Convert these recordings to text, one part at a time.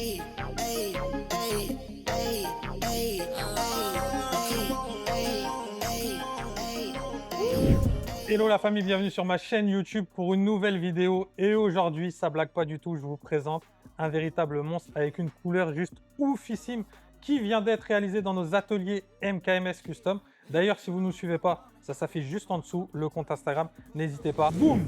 Ay, ay, ay, ay, ay, Hello la famille, bienvenue sur ma chaîne YouTube pour une nouvelle vidéo. Et aujourd'hui, ça blague pas du tout, je vous présente un véritable monstre avec une couleur juste oufissime qui vient d'être réalisé dans nos ateliers MKMS Custom. D'ailleurs, si vous ne nous suivez pas, ça s'affiche juste en dessous, le compte Instagram, n'hésitez pas. Boum!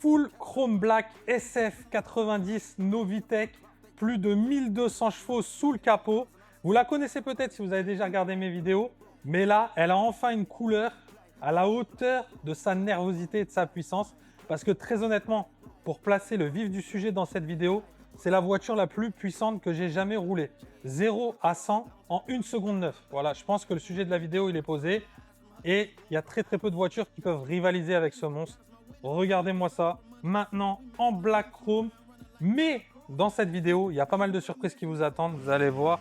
Full Chrome Black SF90 Novitec, plus de 1200 chevaux sous le capot. Vous la connaissez peut-être si vous avez déjà regardé mes vidéos, mais là, elle a enfin une couleur à la hauteur de sa nervosité et de sa puissance. Parce que très honnêtement, pour placer le vif du sujet dans cette vidéo, c'est la voiture la plus puissante que j'ai jamais roulée. 0 à 100 en 1 seconde 9. Voilà, je pense que le sujet de la vidéo, il est posé. Et il y a très peu de voitures qui peuvent rivaliser avec ce monstre. Regardez-moi ça, maintenant en black chrome. Mais dans cette vidéo, il y a pas mal de surprises qui vous attendent, vous allez voir.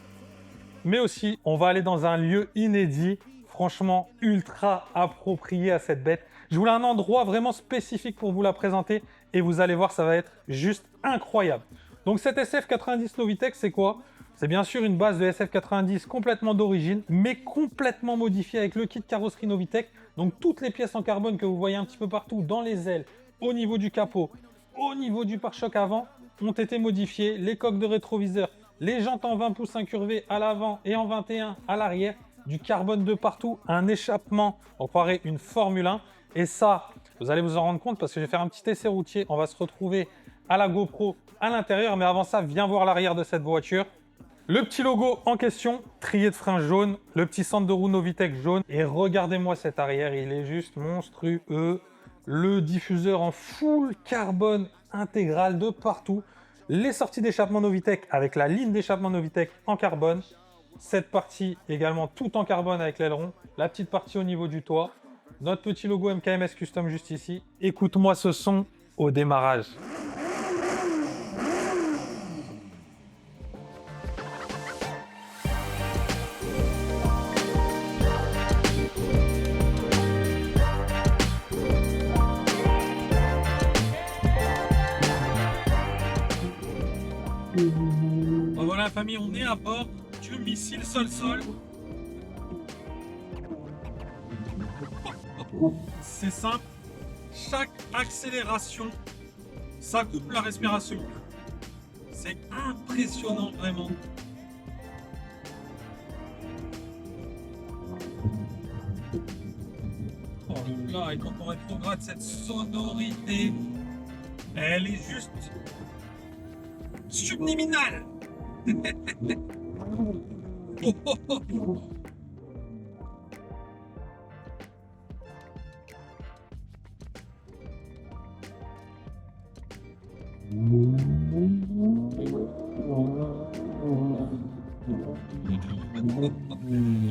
Mais aussi, on va aller dans un lieu inédit, franchement ultra approprié à cette bête. Je voulais un endroit vraiment spécifique pour vous la présenter et vous allez voir, ça va être juste incroyable. Donc cette SF90 Novitec, c'est quoi? C'est bien sûr une base de SF90 complètement d'origine, mais complètement modifiée avec le kit carrosserie Novitec. Donc toutes les pièces en carbone que vous voyez un petit peu partout, dans les ailes, au niveau du capot, au niveau du pare-choc avant, ont été modifiées. Les coques de rétroviseur, les jantes en 20 pouces incurvées à l'avant et en 21 à l'arrière, du carbone de partout, un échappement, on croirait une Formule 1. Et ça, vous allez vous en rendre compte parce que je vais faire un petit essai routier. On va se retrouver à la GoPro à l'intérieur. Mais avant ça, viens voir l'arrière de cette voiture. Le petit logo en question, trié de frein jaune, le petit centre de roue Novitec jaune. Et regardez-moi cet arrière, il est juste monstrueux. Le diffuseur en full carbone intégral de partout. Les sorties d'échappement Novitec avec la ligne d'échappement Novitec en carbone. Cette partie également tout en carbone avec l'aileron. La petite partie au niveau du toit. Notre petit logo MKMS Custom juste ici. Écoute-moi ce son au démarrage. Bon, voilà la famille, on est à bord du missile sol-sol. C'est simple, chaque accélération, ça coupe la respiration. C'est impressionnant vraiment. Oh là, et quand on rétrograde cette sonorité, elle est juste subliminale. Oh, oh, oh.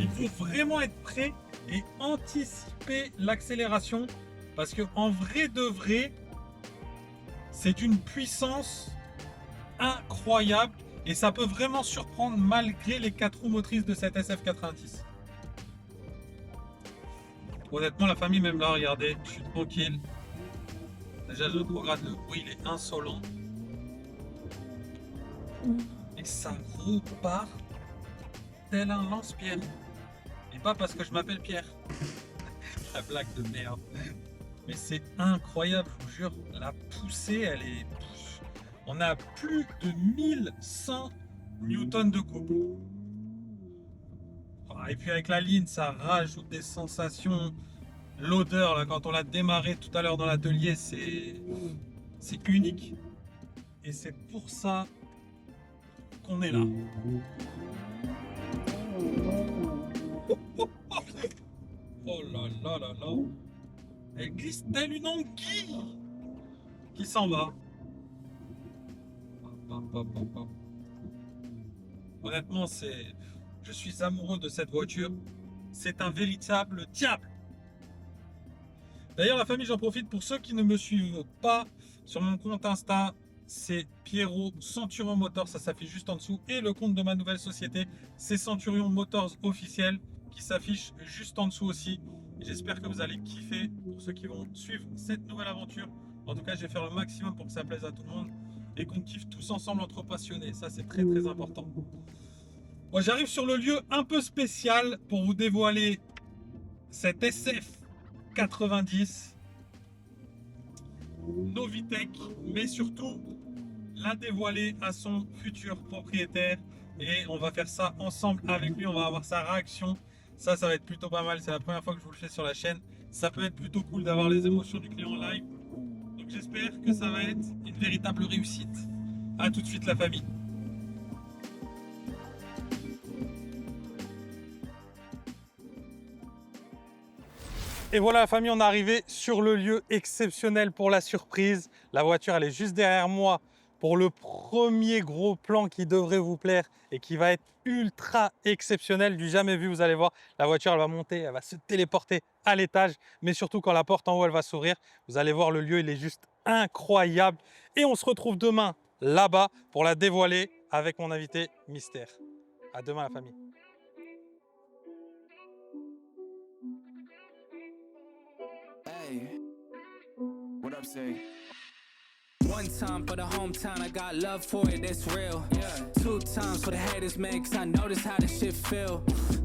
Il faut vraiment être prêt et anticiper l'accélération parce que en vrai de vrai, c'est d'une puissance incroyable et ça peut vraiment surprendre malgré les 4 roues motrices de cette SF90. Honnêtement, la famille, même là, regardez, je suis tranquille. Déjà, je regarde le bruit, il est insolent. Et ça repart tel un lance-pierre. Et pas parce que je m'appelle Pierre. La blague de merde. Mais c'est incroyable, je vous jure. La poussée, elle est... On a plus de 1100 newtons de couple. Et puis avec la ligne, ça rajoute des sensations. L'odeur, là, quand on l'a démarré tout à l'heure dans l'atelier, c'est unique. Et c'est pour ça qu'on est là. Oh là là là là. Elle glisse telle une anguille qui s'en va. Honnêtement, je suis amoureux de cette voiture. C'est un véritable diable. D'ailleurs, la famille, j'en profite pour ceux qui ne me suivent pas sur mon compte Insta. C'est Pierrot Centurion Motors, ça s'affiche juste en dessous. Et le compte de ma nouvelle société, c'est Centurion Motors officiel, qui s'affiche juste en dessous aussi. J'espère que vous allez kiffer pour ceux qui vont suivre cette nouvelle aventure. En tout cas, je vais faire le maximum pour que ça plaise à tout le monde. et qu'on kiffe tous ensemble entre passionnés. Ça, c'est très très important. Moi, j'arrive sur le lieu un peu spécial pour vous dévoiler cette SF 90 Novitec, mais surtout la dévoiler à son futur propriétaire. Et on va faire ça ensemble avec lui, on va avoir sa réaction. Ça va être plutôt pas mal, c'est la première fois que je vous le fais sur la chaîne. Ça peut être plutôt cool d'avoir les émotions du client en live. Donc j'espère que ça va être une véritable réussite. A tout de suite la famille. Et voilà la famille, on est arrivé sur le lieu exceptionnel pour la surprise. La voiture, elle est juste derrière moi pour le premier gros plan qui devrait vous plaire et qui va être ultra exceptionnel, du jamais vu. Vous allez voir, la voiture, elle va monter, elle va se téléporter à l'étage, mais surtout quand la porte en haut, elle va s'ouvrir. Vous allez voir, le lieu, il est juste incroyable. Et on se retrouve demain là-bas pour la dévoiler avec mon invité mystère. À demain la famille. Hey, what up, say? One time for the hometown, I got love for it, that's real. Yeah. 2 times for the haters, man, cause I notice how this shit feel.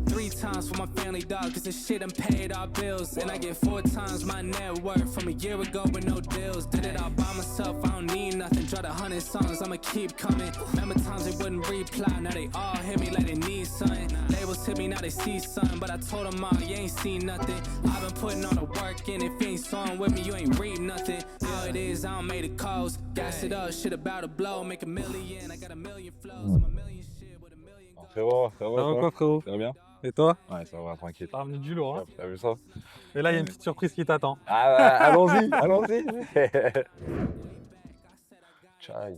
3 times for my family, dog, cause this shit done paid our bills. And I get 4 times my net worth from a year ago with no deals. Did it all by myself, I don't need nothing. Dropped 100 songs, I'ma keep coming. Remember times they wouldn't reply, now they all hit me like they need something. Labels hit me, now they see something. But I told them all, you ain't seen nothing. I've been putting all the work in, if you ain't sawing with me, you ain't read nothing. All it is, I don't make the calls. Gas it up, shit about to blow, make a million. I got a million flows, I'm a million shit with a million. Frérot, ça va quoi frérot? Ça va bien? Et toi? Ouais, ça va, tranquille. T'as ramené du lourd, hein? T'as vu ça? Et là, il y a une petite surprise qui t'attend. Ah, bah, allons-y, allons-y. Tchai.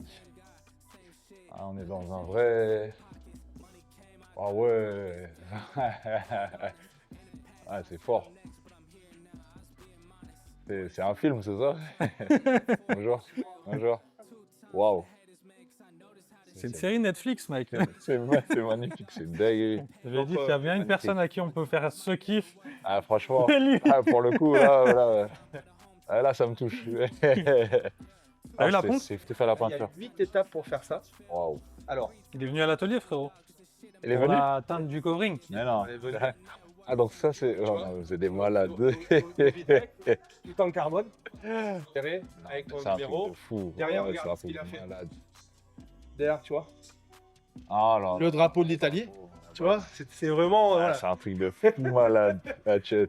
Ah, on est dans un vrai... Ah ouais. Ah, c'est fort. C'est un film, c'est ça? Bonjour, bonjour. Waouh. C'est une série Netflix, mec. C'est magnifique, c'est dingue. Je lui ai dit qu'il y a bien une personne à qui on peut faire ce kiff. Ah, franchement, C'est lui. ah, pour le coup, là, ça me touche. T'as vu la pompe? C'est fait la Il y a peinture. 8 étapes pour faire ça. Waouh. Alors, Il est venu à l'atelier, frérot. Il est Pour venu? la teinte du covering. Mais non. elle est venue. Ah, donc ça, c'est... Oh, vois non, vous êtes des malades. tout en carbone, serré, avec ton C'est un truc numéro. de fou. Derrière, Ouais, regarde c'est un ce qu'il truc a de fait. malade. Derrière, tu vois, Ah là. le drapeau de l'Italie. Tu vois, c'est vraiment. Ah, Voilà. c'est un truc de fou malade. Ah, tu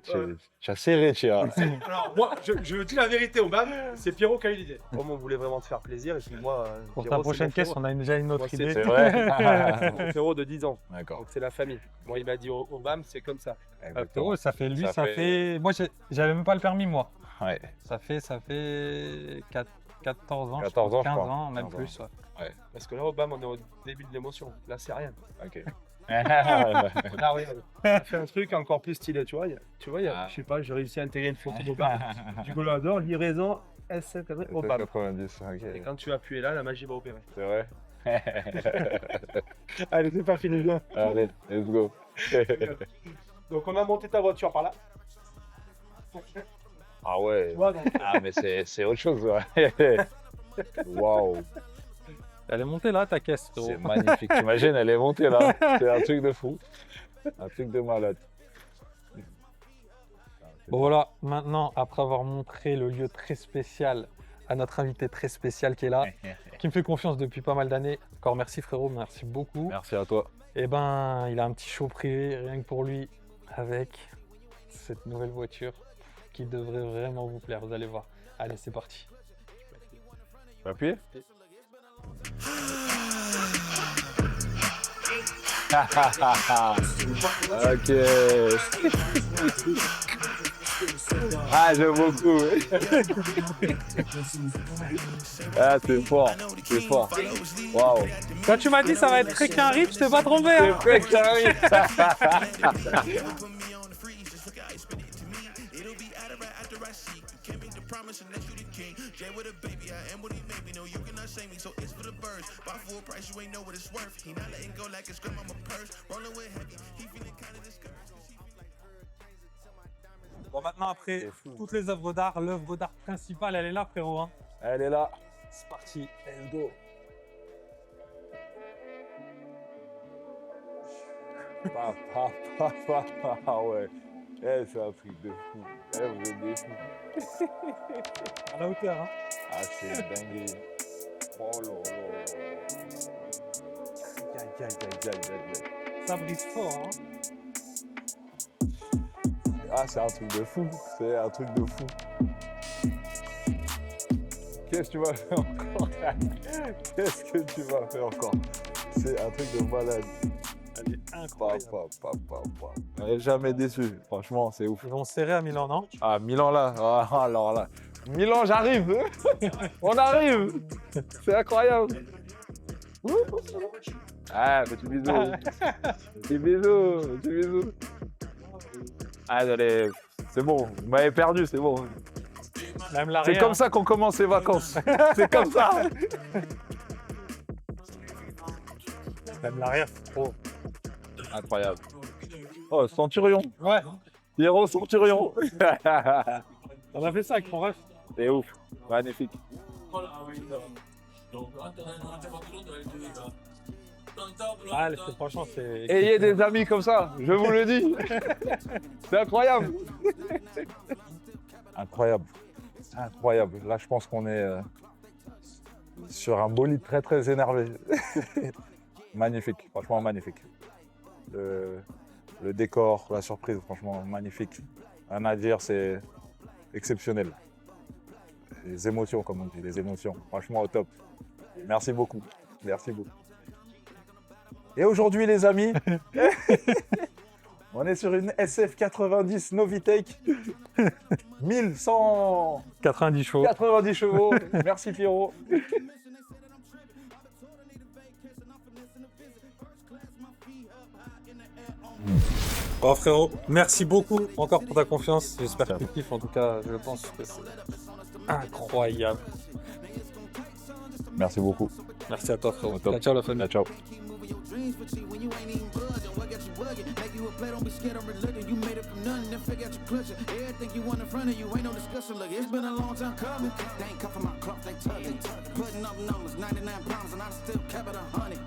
as serré, tu as. Alors, moi, je dis la vérité au BAM, c'est Pierrot qui a eu l'idée. Comme on voulait vraiment te faire plaisir, et puis moi. Pour Pierrot, ta c'est prochaine mon caisse, frérot. on a déjà une autre Moi, idée. C'est vrai. Mon frérot de 10 ans. D'accord. Donc, c'est la famille. Moi, il m'a dit au BAM, c'est comme ça. Exactement. Frérot, ça fait lui, Ça ça fait... Moi, j'avais même pas le permis, moi. Ouais. Ça fait 14 ans. 14 ans, je 15 crois. ans, même 15 ans. plus. Ouais. Parce que là, au BAM, on est au début de l'émotion. Là, c'est rien. Ok. Là, regarde. On a fait un truc encore plus stylé, tu vois. Ah. Je sais pas, j'ai réussi à intégrer une photo au BAM. Du Golador, livraison S7 au BAM. 90, Et ok. quand tu appuies là, la magie va opérer. C'est vrai. Allez, c'est pas fini là. Allez, let's go. Donc on a monté ta voiture par là. Ah ouais. Tu vois, donc, Ah, mais c'est autre chose, ouais. Waouh. Elle est montée là, ta caisse, C'est frérot. magnifique. T'imagines, elle est montée là. C'est un truc de fou. Un truc de malade. Bon voilà, maintenant, après avoir montré le lieu très spécial à notre invité très spécial qui est là, qui me fait confiance depuis pas mal d'années. Encore merci frérot, merci beaucoup. Merci à toi. Et ben, il a un petit show privé rien que pour lui avec cette nouvelle voiture qui devrait vraiment vous plaire, vous allez voir. Allez, c'est parti. Tu peux appuyer? Ok. Ah, j'aime beaucoup. Ah, c'est fort. C'est fort. Waouh. Quand tu m'as dit ça va être très qu'un rip, je t'ai pas trompé. C'est Hein. vrai que ça arrive. Bon maintenant après toutes les œuvres d'art, l'œuvre d'art principale elle est là frérot. Hein. Elle est là. C'est parti. Let's go. Ah ouais. Eh, c'est un truc de fou. Eh, vous êtes des fous. À la hauteur, hein. Ah, c'est dingue. Oh là là. Aïe. Ça brise fort, hein. Ah, c'est un truc de fou. C'est un truc de fou. Qu'est-ce que tu vas faire encore? Qu'est-ce que tu vas faire encore? C'est un truc de malade. Elle est incroyable. On n'est jamais déçu. Franchement, c'est ouf. Ils vont serrer à Milan, non? Ah, Milan là. Ah, alors là. Milan, j'arrive. On arrive. C'est incroyable. Ah, petit bisou. Petit bisou. Ah, allez. C'est bon. Vous m'avez perdu, c'est bon. Même l'arrière. C'est comme ça qu'on commence les vacances. C'est comme ça. Même l'arrière, c'est trop. Incroyable. Oh, Centurion. Ouais. Pierrot Centurion. On a fait ça avec mon ref. C'est ouf. Magnifique. Ah, franchement, c'est. Ayez des amis comme ça, je vous le dis. C'est incroyable. Incroyable. Là, je pense qu'on est sur un bolide très, très énervé. Magnifique, franchement magnifique. Le décor, la surprise, franchement magnifique. Rien à dire, c'est exceptionnel. Les émotions, comme on dit, les émotions. Franchement, au top. Merci beaucoup. Et aujourd'hui, les amis, on est sur une SF90 Novitec 1190 chevaux. Merci Pierrot. Bon frérot, merci beaucoup encore pour ta confiance. J'espère que tu kiffes. En tout cas, je pense que c'est incroyable. Merci beaucoup. Merci à toi frérot. Top. Ciao la famille. Ciao. Everything you want in front of you ain't no discussion. Look, it's been a long time coming. They ain't cuffing my clock, they tugging. Putting up numbers, 99 pounds, and I still kept it 100.